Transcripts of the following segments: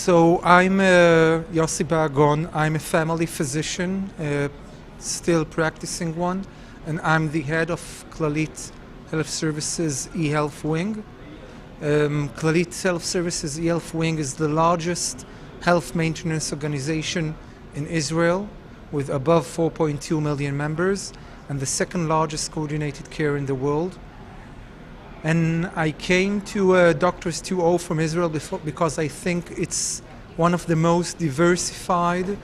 So I'm Yossi Bagon. I'm a family physician, still practicing one, and I'm the head of Clalit Health Services eHealth Wing. Clalit Health Services eHealth Wing is the largest health maintenance organization in Israel with above 4.2 million members and the second largest coordinated care in the world. And I came to Doctors 2.0 from Israel because I think it's one of the most diversified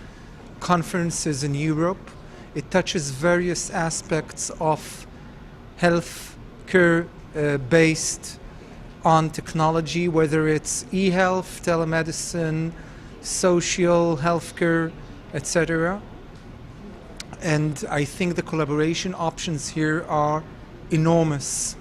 conferences in Europe. It touches various aspects of health care based on technology, whether it's e-health, telemedicine, social healthcare, etc. And I think the collaboration options here are enormous.